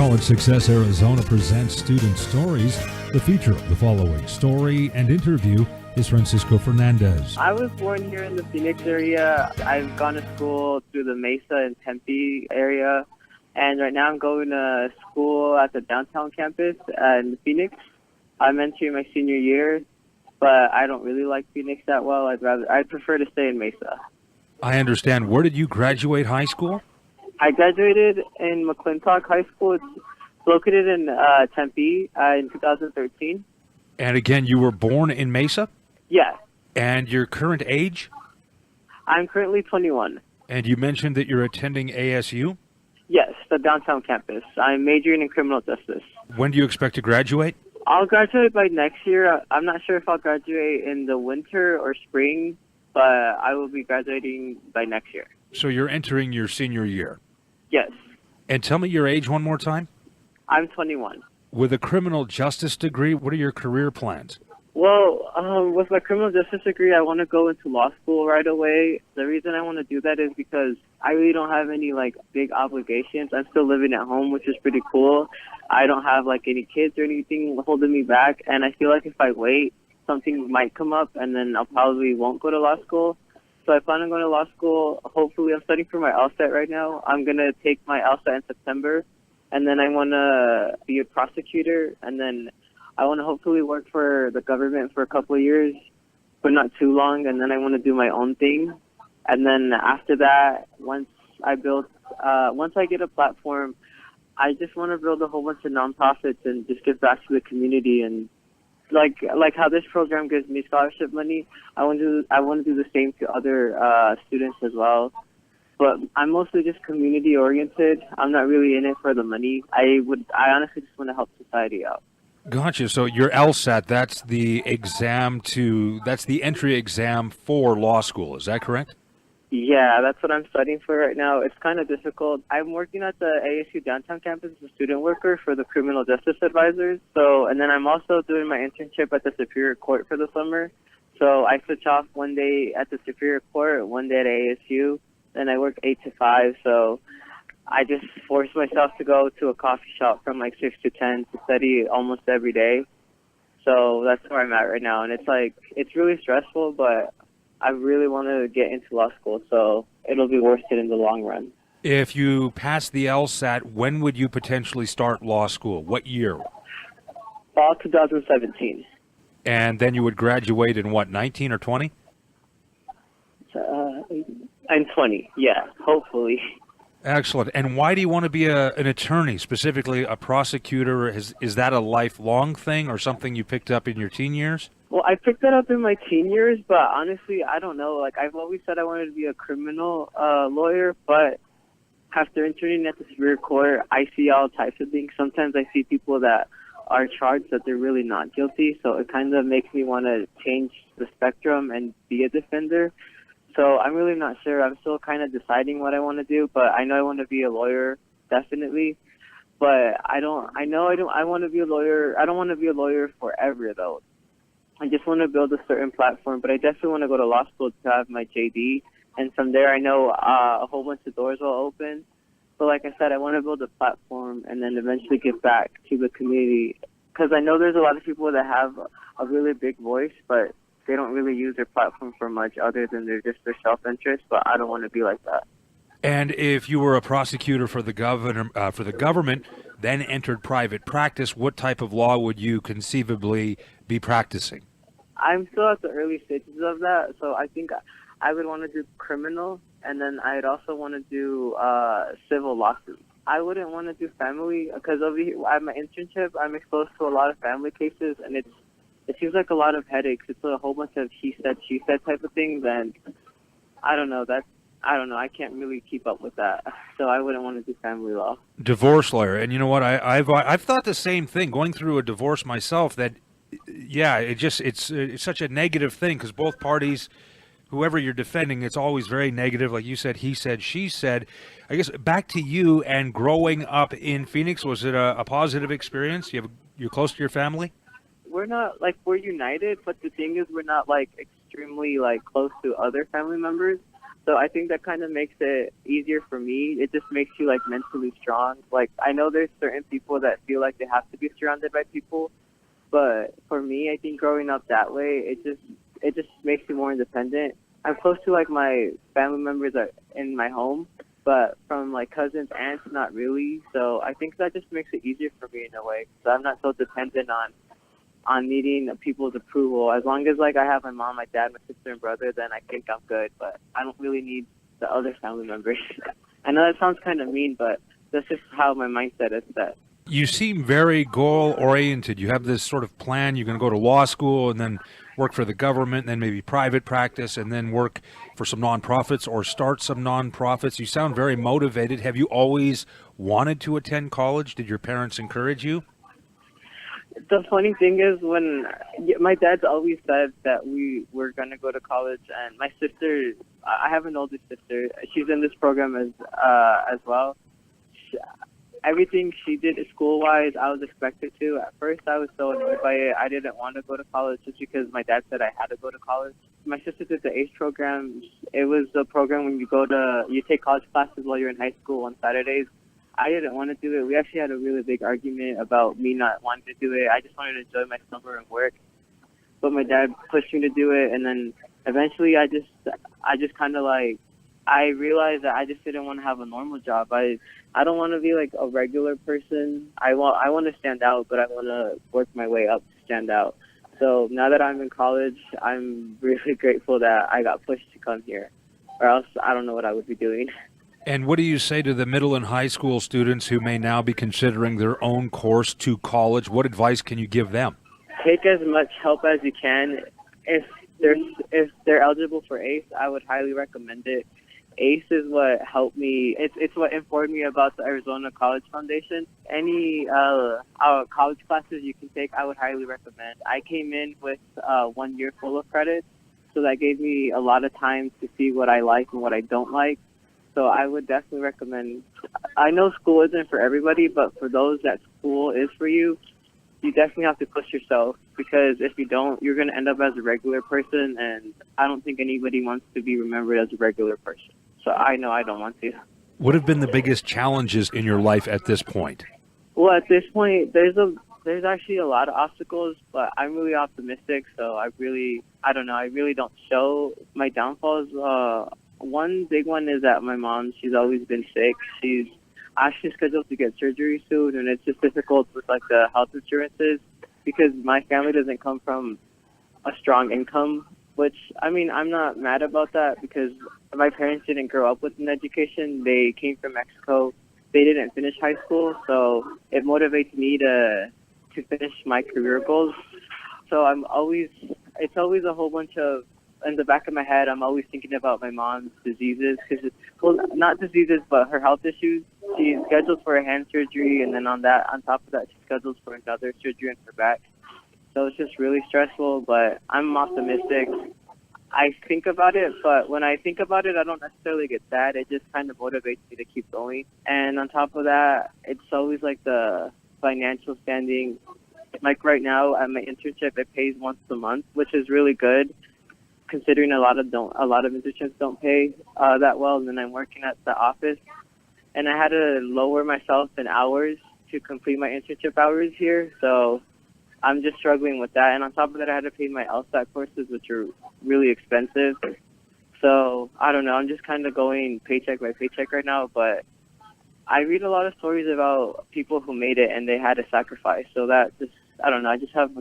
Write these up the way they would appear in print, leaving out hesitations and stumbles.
College Success Arizona presents Student Stories. The feature of the following story and interview is Francisco Fernandez. I was born here in the Phoenix area. I've gone to school through the Mesa and Tempe area, and right now I'm going to school at the downtown campus in Phoenix. I'm entering my senior year, but I don't really like Phoenix that well. I'd prefer to stay in Mesa. I understand. Where did you graduate high school? I graduated in McClintock High School. It's located in Tempe in 2013. And again, you were born in Mesa? Yeah. And your current age? I'm currently 21. And you mentioned that you're attending ASU? Yes, the downtown campus. I'm majoring in criminal justice. When do you expect to graduate? I'll graduate by next year. I'm not sure if I'll graduate in the winter or spring, but I will be graduating by next year. So you're entering your senior year? Yes. And tell me your age one more time. I'm 21. With a criminal justice degree, what are your career plans? Well, with my criminal justice degree, I want to go into law school right away. The reason I want to do that is because I really don't have any, big obligations. I'm still living at home, which is pretty cool. I don't have, any kids or anything holding me back. And I feel like if I wait, something might come up, and then I'll probably won't go to law school. So I plan on going to law school. Hopefully, I'm studying for my LSAT right now. I'm going to take my LSAT in September, and then I want to be a prosecutor, and then I want to hopefully work for the government for a couple of years, but not too long, and then I want to do my own thing. And then after that, once I get a platform, I just want to build a whole bunch of nonprofits and just give back to the community. And like how this program gives me scholarship money, I want to do the same to other students as well. But I'm mostly just community oriented. I'm not really in it for the money. I honestly just want to help society out. Gotcha. So your LSAT, that's the entry exam for law school. Is that correct? Yeah, that's what I'm studying for right now. It's kind of difficult. I'm working at the ASU downtown campus as a student worker for the criminal justice advisors. And then I'm also doing my internship at the Superior Court for the summer. So I switch off one day at the Superior Court, one day at ASU. Then I work 8 to 5. So I just force myself to go to a coffee shop from 6 to 10 to study almost every day. So that's where I'm at right now. And it's really stressful, but I really want to get into law school, so it'll be worth it in the long run. If you pass the LSAT, when would you potentially start law school? What year? Fall 2017. And then you would graduate in what, 19 or 20? I'm 20, yeah, hopefully. Excellent. And why do you want to be an attorney, specifically a prosecutor? Is that a lifelong thing or something you picked up in your teen years? Well, I picked that up in my teen years, but honestly, I don't know. I've always said I wanted to be a criminal lawyer, but after interning at the Superior Court, I see all types of things. Sometimes I see people that are charged that they're really not guilty, so it kind of makes me want to change the spectrum and be a defender. So I'm really not sure. I'm still kind of deciding what I want to do, but I know I want to be a lawyer, definitely. But I want to be a lawyer. I don't want to be a lawyer forever, though. I just want to build a certain platform, but I definitely want to go to law school to have my JD. And from there, I know a whole bunch of doors will open. But like I said, I want to build a platform and then eventually give back to the community. Because I know there's a lot of people that have a really big voice, but they don't really use their platform for much other than their self-interest. But I don't want to be like that. And if you were a prosecutor for the government, then entered private practice, what type of law would you conceivably be practicing? I'm still at the early stages of that, so I think I would want to do criminal, and then I'd also want to do civil lawsuits. I wouldn't want to do family, because over here at my internship, I'm exposed to a lot of family cases, and it seems like a lot of headaches. It's a whole bunch of he said, she said type of things, and I don't know. I can't really keep up with that, so I wouldn't want to do family law. Divorce lawyer, and you know what? I've thought the same thing going through a divorce myself. That it's such a negative thing because both parties, whoever you're defending, it's always very negative. Like you said, he said, she said. I guess back to you and growing up in Phoenix, was it a positive experience? You're close to your family? We're not we're united, but the thing is, we're not extremely close to other family members. So I think that kind of makes it easier for me. It just makes you like mentally strong. Like I know there's certain people that feel like they have to be surrounded by people, but for me, I think growing up that way, it just makes you more independent. I'm close to like my family members are in my home, but from like cousins, aunts, not really. So I think that just makes it easier for me in a way. So I'm not so dependent on needing people's approval. As long as like I have my mom, my dad, my sister, and brother, then I think I'm good. But I don't really need the other family members. I know that sounds kind of mean, but that's just how my mindset is set. You seem very goal-oriented. You have this sort of plan. You're going to go to law school and then work for the government, and then maybe private practice, and then work for some nonprofits or start some nonprofits. You sound very motivated. Have you always wanted to attend college? Did your parents encourage you? The funny thing is, when my dad's always said that we were going to go to college, and my sister, I have an older sister, she's in this program as well. Everything she did school-wise, I was expected to. At first, I was so annoyed by it. I didn't want to go to college just because my dad said I had to go to college. My sister did the ACE program. It was a program when you take college classes while you're in high school on Saturdays. I didn't want to do it. We actually had a really big argument about me not wanting to do it. I just wanted to enjoy my summer and work. But my dad pushed me to do it, and then eventually I just kind of like, I realized that I just didn't want to have a normal job. I don't want to be like a regular person. I want to stand out, but I want to work my way up to stand out. So now that I'm in college, I'm really grateful that I got pushed to come here, or else I don't know what I would be doing. And what do you say to the middle and high school students who may now be considering their own course to college? What advice can you give them? Take as much help as you can. If they're eligible for ACE, I would highly recommend it. ACE is what helped me. It's what informed me about the Arizona College Foundation. Any college classes you can take, I would highly recommend. I came in with 1 year full of credits, so that gave me a lot of time to see what I like and what I don't like. So I would definitely recommend. I know school isn't for everybody, but for those that school is for you, you definitely have to push yourself, because if you don't, you're going to end up as a regular person, and I don't think anybody wants to be remembered as a regular person. So I know I don't want to. What have been the biggest challenges in your life at this point? Well, at this point, there's actually a lot of obstacles, but I'm really optimistic, so I really don't show my downfalls. One big one is that my mom, she's always been sick. She's actually scheduled to get surgery soon, and it's just difficult with like the health insurances, because my family doesn't come from a strong income, which, I mean, I'm not mad about that, because my parents didn't grow up with an education. They came from Mexico. They didn't finish high school, so it motivates me to finish my career goals. So it's always a whole bunch of, in the back of my head, I'm always thinking about my mom's diseases, not diseases, but her health issues. She's scheduled for a hand surgery, and then on top of that, she's scheduled for another surgery in her back. So it's just really stressful, but I'm optimistic. I think about it, but when I think about it, I don't necessarily get sad. It just kind of motivates me to keep going. And on top of that, it's always like the financial standing. Like right now at my internship, it pays once a month, which is really good, considering a lot of internships don't pay that well. And then I'm working at the office, and I had to lower myself in hours to complete my internship hours here. So I'm just struggling with that. And on top of that, I had to pay my LSAT courses, which are really expensive. So I don't know. I'm just kind of going paycheck by paycheck right now. But I read a lot of stories about people who made it and they had to sacrifice. So that just, I don't know. I just have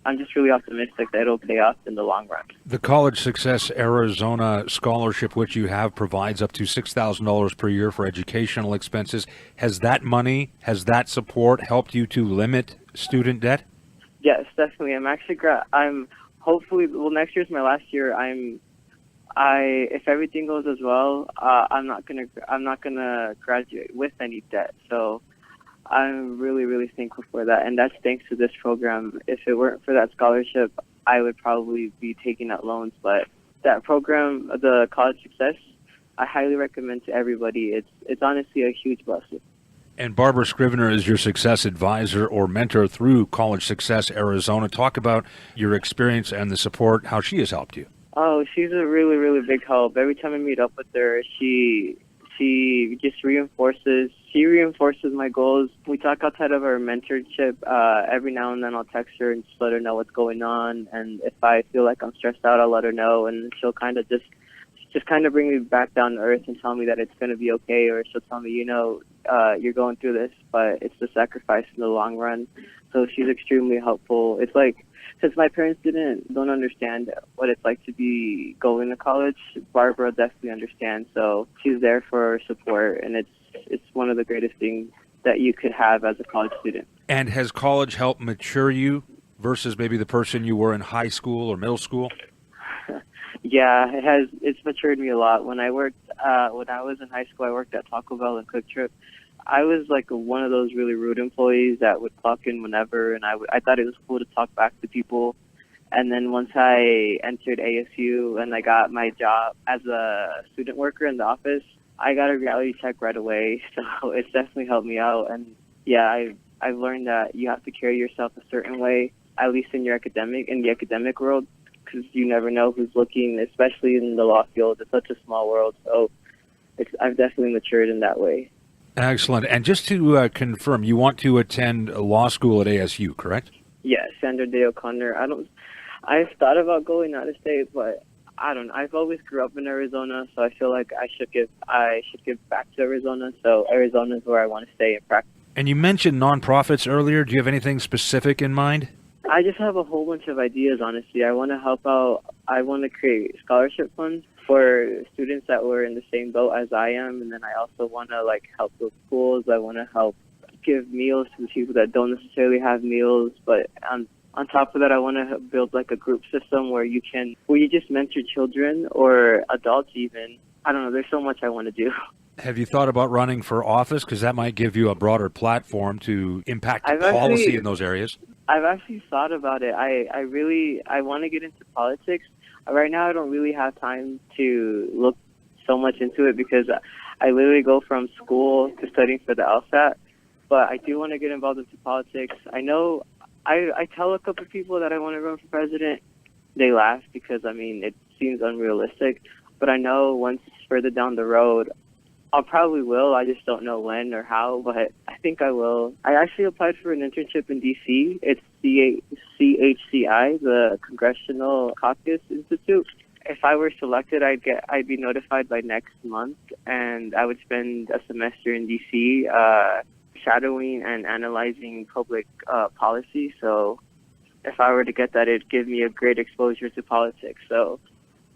I'm just really optimistic that it'll pay off in the long run. The College Success Arizona Scholarship, which you have, provides up to $6,000 per year for educational expenses. Has that support helped you to limit student debt? Yes, definitely. I'm hopefully, next year's my last year. If everything goes as well, I'm not gonna graduate with any debt. So I'm really, really thankful for that, and that's thanks to this program. If it weren't for that scholarship, I would probably be taking out loans. But that program, the College Success, I highly recommend to everybody. It's honestly a huge blessing. And Barbara Scrivener is your success advisor or mentor through College Success Arizona. Talk about your experience and the support, how she has helped you. Oh, she's a really, really big help. Every time I meet up with her, she just reinforces my goals. We talk outside of our mentorship. Every now and then I'll text her and just let her know what's going on. And if I feel like I'm stressed out, I'll let her know, and she'll kind of just kind of bring me back down to earth and tell me that it's going to be okay, or she'll tell me, you're going through this, but it's the sacrifice in the long run. So she's extremely helpful. It's like, since my parents don't understand what it's like to be going to college, Barbara definitely understands. So she's there for support, and it's one of the greatest things that you could have as a college student. And has college helped mature you versus maybe the person you were in high school or middle school? Yeah, it has. It's matured me a lot. When I was in high school, I worked at Taco Bell and Quick Trip. I was like one of those really rude employees that would clock in whenever, and I thought it was cool to talk back to people. And then once I entered ASU and I got my job as a student worker in the office, I got a reality check right away. So it's definitely helped me out. And yeah, I've learned that you have to carry yourself a certain way, at least in the academic world, because you never know who's looking, especially in the law field. It's such a small world. So I've definitely matured in that way. Excellent. And just to confirm, you want to attend law school at ASU, correct? Yeah, Sandra Day O'Connor. I've thought about going out of state, but I don't know. I've always grew up in Arizona, so I feel like I should give back to Arizona. So Arizona is where I want to stay and practice. And you mentioned nonprofits earlier. Do you have anything specific in mind? I just have a whole bunch of ideas, honestly. I want to help out. I want to create scholarship funds for students that were in the same boat as I am, and then I also want to help build schools. I want to help give meals to the people that don't necessarily have meals, but on top of that, I want to build a group system where you just mentor children or adults even. I don't know. There's so much I want to do. Have you thought about running for office? Because that might give you a broader platform to impact policy in those areas. I've actually thought about it. I want to get into politics. Right now, I don't really have time to look so much into it because I literally go from school to studying for the LSAT. But I do want to get involved into politics. I know I tell a couple of people that I want to run for president. They laugh because, it seems unrealistic. But I know once it's further down the road, I probably will. I just don't know when or how, but I think I will. I actually applied for an internship in D.C. It's CHCI, the Congressional Caucus Institute. If I were selected, I'd be notified by next month, and I would spend a semester in D.C. Shadowing and analyzing public policy. So if I were to get that, it'd give me a great exposure to politics. So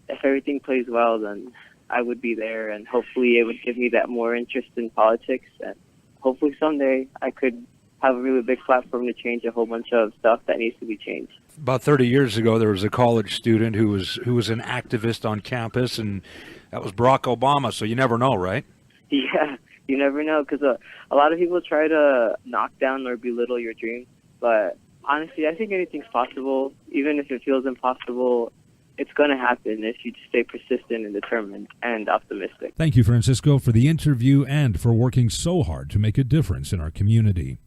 if everything plays well, then I would be there, and hopefully it would give me that more interest in politics, and hopefully someday I could have a really big platform to change a whole bunch of stuff that needs to be changed. About 30 years ago, there was a college student who was an activist on campus, and that was Barack Obama, so you never know, right? Yeah, you never know, because a lot of people try to knock down or belittle your dreams, but honestly, I think anything's possible. Even if it feels impossible, it's going to happen if you just stay persistent and determined and optimistic. Thank you, Francisco, for the interview and for working so hard to make a difference in our community.